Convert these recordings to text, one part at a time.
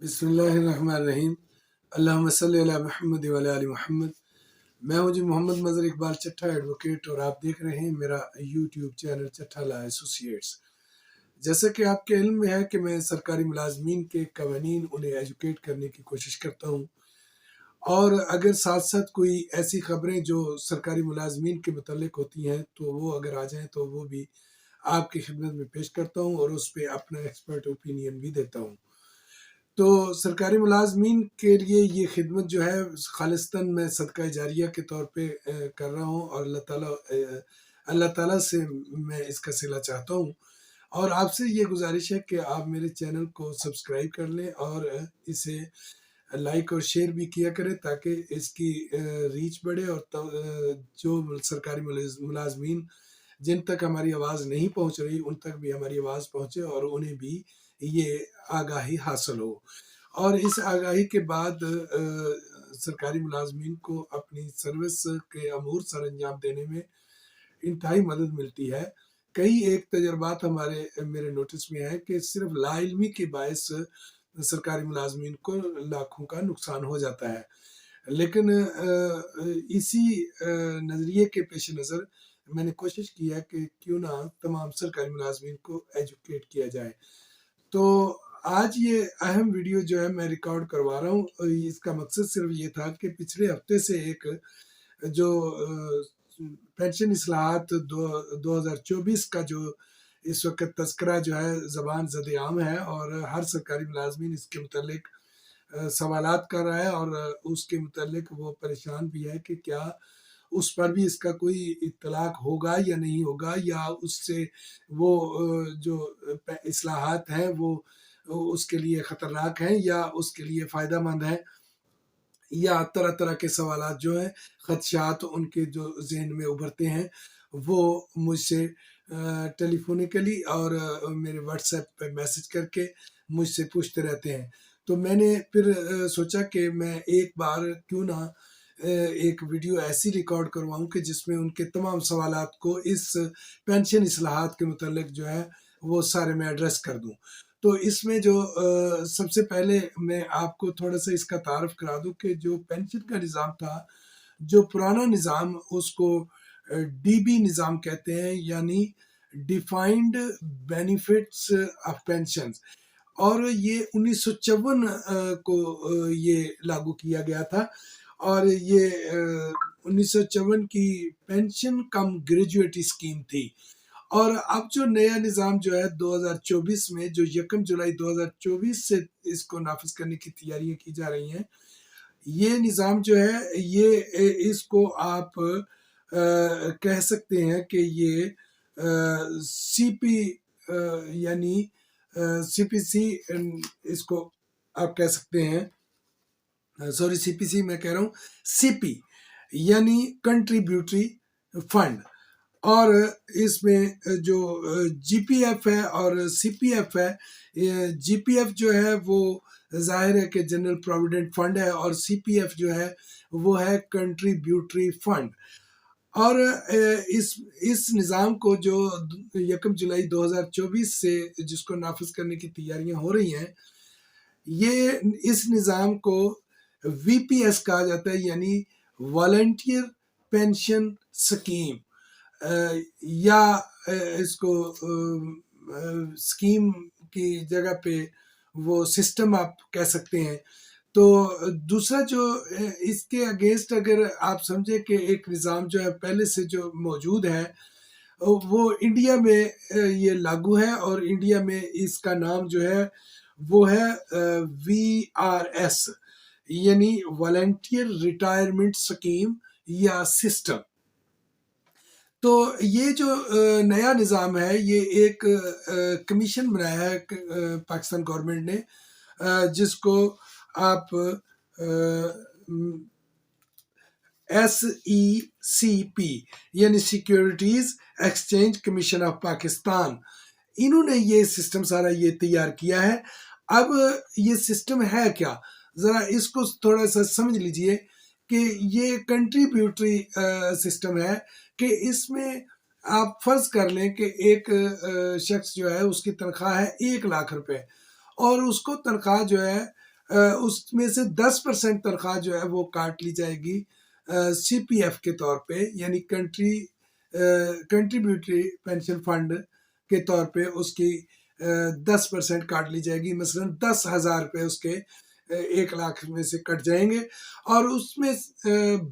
بسم اللہ الرحمن الرحیم۔ اللہم صلی علی محمد وعلی آل محمد۔ میں ہوں محمد مظہر اقبال چٹھا ایڈوکیٹ، اور آپ دیکھ رہے ہیں میرا یوٹیوب چینل چٹھا لا ایسوسیٹس۔ جیسا کہ آپ کے علم میں ہے کہ میں سرکاری ملازمین کے قوانین انہیں ایجوکیٹ کرنے کی کوشش کرتا ہوں، اور اگر ساتھ ساتھ کوئی ایسی خبریں جو سرکاری ملازمین کے متعلق ہوتی ہیں تو وہ اگر آ جائیں تو وہ بھی آپ کی خدمت میں پیش کرتا ہوں، اور اس پہ اپنا ایکسپرٹ اوپینین بھی دیتا ہوں۔ تو سرکاری ملازمین کے لیے یہ خدمت جو ہے خالصتاً میں صدقہ جاریہ کے طور پہ کر رہا ہوں، اور اللہ تعالیٰ سے میں اس کا صلہ چاہتا ہوں، اور آپ سے یہ گزارش ہے کہ آپ میرے چینل کو سبسکرائب کر لیں اور اسے لائک اور شیئر بھی کیا کریں، تاکہ اس کی ریچ بڑھے، اور جو سرکاری ملازمین جن تک ہماری آواز نہیں پہنچ رہی ان تک بھی ہماری آواز پہنچے، اور انہیں بھی یہ آگاہی حاصل ہو، اور اس آگاہی کے بعد سرکاری ملازمین کو اپنی سروس کے امور سر انجام دینے میں انتہائی مدد ملتی ہے۔ کئی ایک تجربات میرے نوٹس میں ہے کہ صرف لا علمی کے باعث سرکاری ملازمین کو لاکھوں کا نقصان ہو جاتا ہے، لیکن اسی نظریے کے پیش نظر میں نے کوشش کی ہے کہ کیوں نہ تمام سرکاری ملازمین کو ایجوکیٹ کیا جائے۔ تو آج یہ اہم ویڈیو جو ہے میں ریکارڈ کروا رہا ہوں، اس کا مقصد صرف یہ تھا کہ پچھلے ہفتے سے ایک جو پینشن اصلاحات 2024 کا جو اس وقت تذکرہ جو ہے زبان زد عام ہے، اور ہر سرکاری ملازمین اس کے متعلق سوالات کر رہا ہے، اور اس کے متعلق وہ پریشان بھی ہے کہ کیا اس پر بھی اس کا کوئی اطلاق ہوگا یا نہیں ہوگا، یا اس سے وہ جو اصلاحات ہیں وہ اس کے لیے خطرناک ہیں یا اس کے لیے فائدہ مند ہیں، یا طرح طرح کے سوالات جو ہیں، خدشات ان کے جو ذہن میں ابھرتے ہیں، وہ مجھ سے ٹیلی فونیکلی اور میرے واٹس ایپ پہ میسج کر کے مجھ سے پوچھتے رہتے ہیں۔ تو میں نے پھر سوچا کہ میں ایک بار کیوں نہ ایک ویڈیو ایسی ریکارڈ کرواؤں کہ جس میں ان کے تمام سوالات کو اس پینشن اصلاحات کے متعلق جو ہے وہ سارے میں ایڈریس کر دوں۔ تو اس میں جو سب سے پہلے میں آپ کو تھوڑا سا اس کا تعارف کرا دوں کہ جو پینشن کا نظام تھا، جو پرانا نظام اس کو ڈی بی نظام کہتے ہیں، یعنی ڈیفائنڈ بینیفٹس آف پینشن، اور یہ 1954 کو یہ لاگو کیا گیا تھا، اور یہ 1954 کی پینشن کم گریجویٹی اسکیم تھی۔ اور اب جو نیا نظام جو ہے 2024 میں، جو 1 جولائی 2024 سے اس کو نافذ کرنے کی تیاریاں کی جا رہی ہیں، یہ نظام جو ہے یہ اس کو آپ کہہ سکتے ہیں کہ یہ سی پی یعنی سی پی سی اس کو آپ کہہ سکتے ہیں، سوری سی پی سی میں کہہ رہا ہوں، سی پی یعنی کنٹریبیوٹری فنڈ، اور اس میں جو جی پی ایف ہے اور سی پی ایف ہے، جی پی ایف جو ہے وہ ظاہر ہے کہ جنرل پروویڈنٹ فنڈ ہے، اور سی پی ایف جو ہے وہ ہے کنٹریبیوٹری فنڈ۔ اور اس نظام کو جو 1 جولائی 2024 سے جس کو نافذ کرنے کی تیاریاں ہو رہی ہیں، یہ اس نظام کو وی پی ایس کہا جاتا ہے، یعنی والنٹیئر پینشن سکیم، یا اس کو سکیم کی جگہ پہ وہ سسٹم آپ کہہ سکتے ہیں۔ تو دوسرا جو اس کے اگینسٹ اگر آپ سمجھے کہ ایک نظام جو ہے پہلے سے جو موجود ہے، وہ انڈیا میں یہ لاگو ہے، اور انڈیا میں اس کا نام جو ہے وہ ہے وی آر ایس، یعنی والنٹیئر ریٹائرمنٹ سکیم یا سسٹم۔ تو یہ جو نیا نظام ہے، یہ ایک کمیشن بنایا ہے پاکستان گورنمنٹ نے، جس کو آپ SECP یعنی securities exchange commission of Pakistan, انہوں نے یہ سسٹم سارا یہ تیار کیا ہے۔ اب یہ سسٹم ہے کیا، ذرا اس کو تھوڑا سا سمجھ لیجئے کہ یہ کنٹریبیوٹری سسٹم ہے، کہ اس میں آپ فرض کر لیں کہ ایک شخص جو ہے اس کی تنخواہ ہے 1 لاکھ روپے، اور اس کو تنخواہ جو ہے اس میں سے 10% تنخواہ جو ہے وہ کاٹ لی جائے گی سی پی ایف کے طور پہ، یعنی کنٹریبیوٹری پینشن فنڈ کے طور پہ اس کی 10% کاٹ لی جائے گی، مثلا 10,000 روپے اس کے 1 لاکھ میں سے کٹ جائیں گے، اور اس میں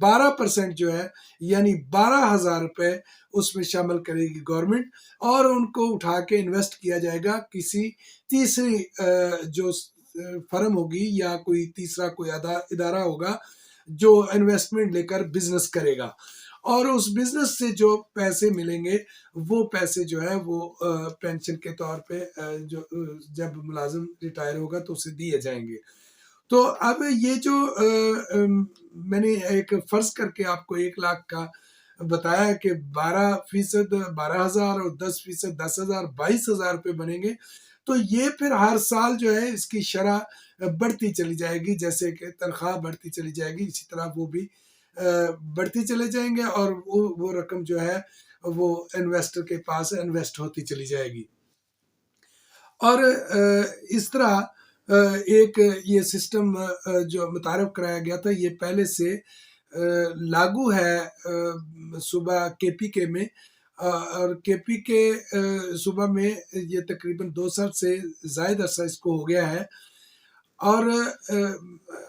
12% جو ہے یعنی 12,000 روپے اس میں شامل کرے گی گورنمنٹ، اور ان کو اٹھا کے انویسٹ کیا جائے گا کسی تیسری جو فرم ہوگی یا کوئی تیسرا کوئی ادارہ ہوگا جو انویسٹمنٹ لے کر بزنس کرے گا، اور اس بزنس سے جو پیسے ملیں گے وہ پیسے جو ہے وہ پینشن کے طور پہ جو جب ملازم ریٹائر ہوگا تو اسے دیے جائیں گے۔ تو اب یہ جو میں نے ایک فرض کر کے آپ کو 1 لاکھ کا بتایا کہ 12% 12,000 اور 10% 10,000 22,000 روپے بنیں گے، تو یہ پھر ہر سال جو ہے اس کی شرح بڑھتی چلی جائے گی، جیسے کہ تنخواہ بڑھتی چلی جائے گی اسی طرح وہ بھی بڑھتی چلے جائیں گے، اور وہ رقم جو ہے وہ انویسٹر کے پاس انویسٹ ہوتی چلی جائے گی۔ اور اس طرح ایک یہ سسٹم جو متعارف کرایا گیا تھا، یہ پہلے سے لاگو ہے صوبہ کے پی کے میں، اور کے پی کے صوبہ میں یہ تقریباً 2 سال سے زائد عرصہ اس کو ہو گیا ہے، اور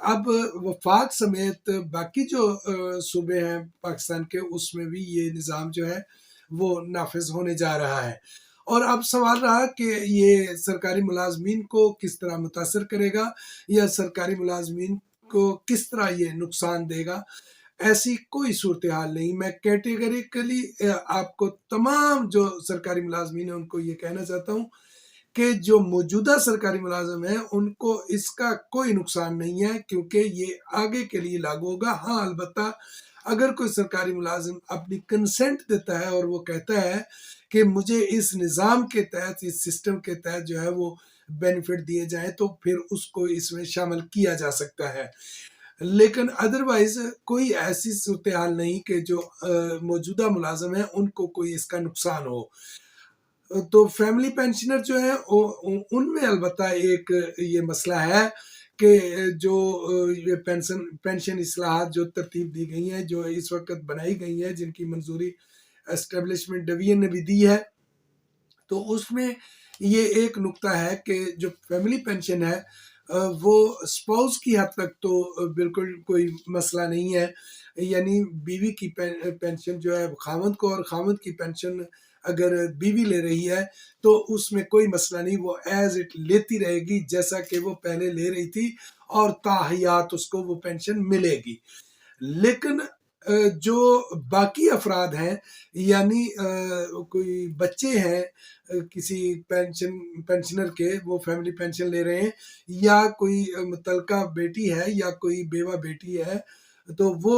اب وفاق سمیت باقی جو صوبے ہیں پاکستان کے، اس میں بھی یہ نظام جو ہے وہ نافذ ہونے جا رہا ہے۔ اور اب سوال رہا کہ یہ سرکاری ملازمین کو کس طرح متاثر کرے گا، یا سرکاری ملازمین کو کس طرح یہ نقصان دے گا۔ ایسی کوئی صورتحال نہیں، میں کیٹیگریکلی آپ کو تمام جو سرکاری ملازمین ہیں ان کو یہ کہنا چاہتا ہوں کہ جو موجودہ سرکاری ملازم ہیں ان کو اس کا کوئی نقصان نہیں ہے، کیونکہ یہ آگے کے لیے لاگو ہوگا۔ ہاں البتہ اگر کوئی سرکاری ملازم اپنی کنسنٹ دیتا ہے اور وہ کہتا ہے کہ مجھے اس نظام کے تحت، اس سسٹم کے تحت جو ہے وہ بینیفٹ دیے جائیں، تو پھر اس کو اس میں شامل کیا جا سکتا ہے، لیکن ادروائز کوئی ایسی صورتحال نہیں کہ جو موجودہ ملازم ہیں ان کو کوئی اس کا نقصان ہو۔ تو فیملی پینشنر جو ہیں ان میں البتہ ایک یہ مسئلہ ہے کہ جو یہ پینشن اصلاحات جو ترتیب دی گئی ہیں، جو اس وقت بنائی گئی ہیں، جن کی منظوری اسٹیبلشمنٹ ڈویژن نے بھی دی ہے، تو اس میں یہ ایک نقطہ ہے کہ جو فیملی پینشن ہے وہ سپاؤس کی حد تک تو بالکل کوئی مسئلہ نہیں ہے، یعنی بیوی کی پینشن جو ہے خاوند کو، اور خاوند کی پینشن اگر بیوی لے رہی ہے تو اس میں کوئی مسئلہ نہیں، وہ ایز اٹ لیتی رہے گی جیسا کہ وہ پہلے لے رہی تھی، اور تاحیات اس کو وہ پینشن ملے گی۔ لیکن جو باقی افراد ہیں، یعنی کوئی بچے ہیں کسی پینشنر کے، وہ فیملی پینشن لے رہے ہیں، یا کوئی متعلقہ بیٹی ہے یا کوئی بیوہ بیٹی ہے، تو وہ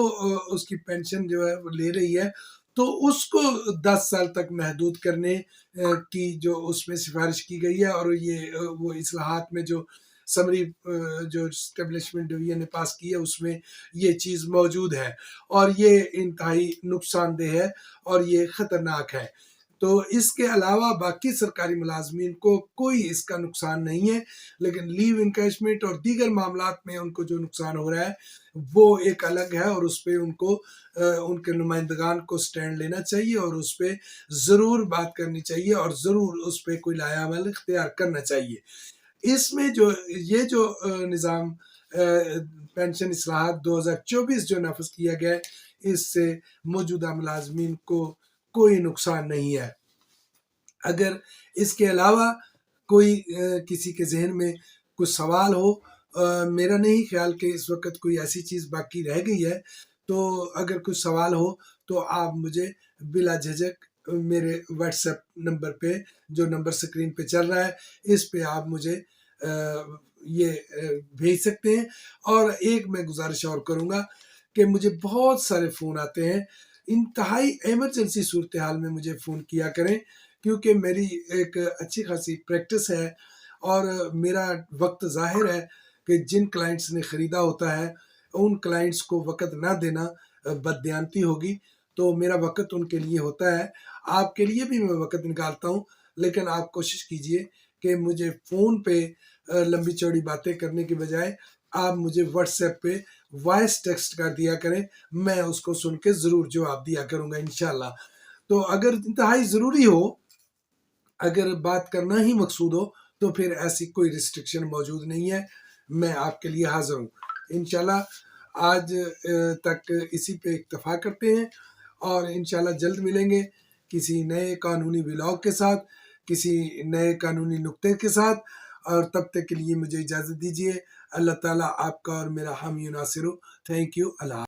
اس کی پینشن جو ہے وہ لے رہی ہے، تو اس کو 10 سال تک محدود کرنے کی جو اس میں سفارش کی گئی ہے، اور یہ وہ اصلاحات میں جو سمری جو اسٹیبلشمنٹ ڈویژن نے پاس کی ہے اس میں یہ چیز موجود ہے، اور یہ انتہائی نقصان دہ ہے اور یہ خطرناک ہے۔ تو اس کے علاوہ باقی سرکاری ملازمین کو کوئی اس کا نقصان نہیں ہے، لیکن لیو انکیشمنٹ اور دیگر معاملات میں ان کو جو نقصان ہو رہا ہے وہ ایک الگ ہے، اور اس پہ ان کو ان کے نمائندگان کو سٹینڈ لینا چاہیے، اور اس پہ ضرور بات کرنی چاہیے، اور ضرور اس پہ کوئی لایا عمل اختیار کرنا چاہیے۔ اس میں جو یہ جو نظام پینشن اصلاحات 2024 جو نافذ کیا گیا ہے، اس سے موجودہ ملازمین کو کوئی نقصان نہیں ہے۔ اگر اس کے علاوہ کوئی کسی کے ذہن میں کوئی سوال ہو، میرا نہیں خیال کہ اس وقت کوئی ایسی چیز باقی رہ گئی ہے، تو اگر کوئی سوال ہو تو آپ مجھے بلا جھجک میرے واٹس ایپ نمبر پہ، جو نمبر سکرین پہ چل رہا ہے، اس پہ آپ مجھے یہ بھیج سکتے ہیں۔ اور ایک میں گزارش اور کروں گا کہ مجھے بہت سارے فون آتے ہیں، انتہائی ایمرجنسی صورتحال میں مجھے فون کیا کریں، کیونکہ میری ایک اچھی خاصی پریکٹس ہے، اور میرا وقت ظاہر ہے کہ جن کلائنٹس نے خریدا ہوتا ہے ان کلائنٹس کو وقت نہ دینا بددیانتی ہوگی، تو میرا وقت ان کے لیے ہوتا ہے، آپ کے لیے بھی میں وقت نکالتا ہوں، لیکن آپ کوشش کیجئے کہ مجھے فون پہ لمبی چوڑی باتیں کرنے کی بجائے آپ مجھے واٹس ایپ پہ وائس ٹیکسٹ کر دیا کریں، میں اس کو سن کے ضرور جواب دیا کروں گا انشاءاللہ۔ تو اگر انتہائی ضروری ہو، اگر بات کرنا ہی مقصود ہو، تو پھر ایسی کوئی ریسٹرکشن موجود نہیں ہے، میں آپ کے لیے حاضر ہوں انشاءاللہ۔ آج تک اسی پہ اکتفا کرتے ہیں، اور انشاءاللہ جلد ملیں گے کسی نئے قانونی ولاگ کے ساتھ، کسی نئے قانونی نقطے کے ساتھ، اور تب تک کے لیے مجھے اجازت دیجیے۔ اللہ تعالیٰ آپ کا اور میرا حامی و ناصر ہو۔ Thank you. اللہ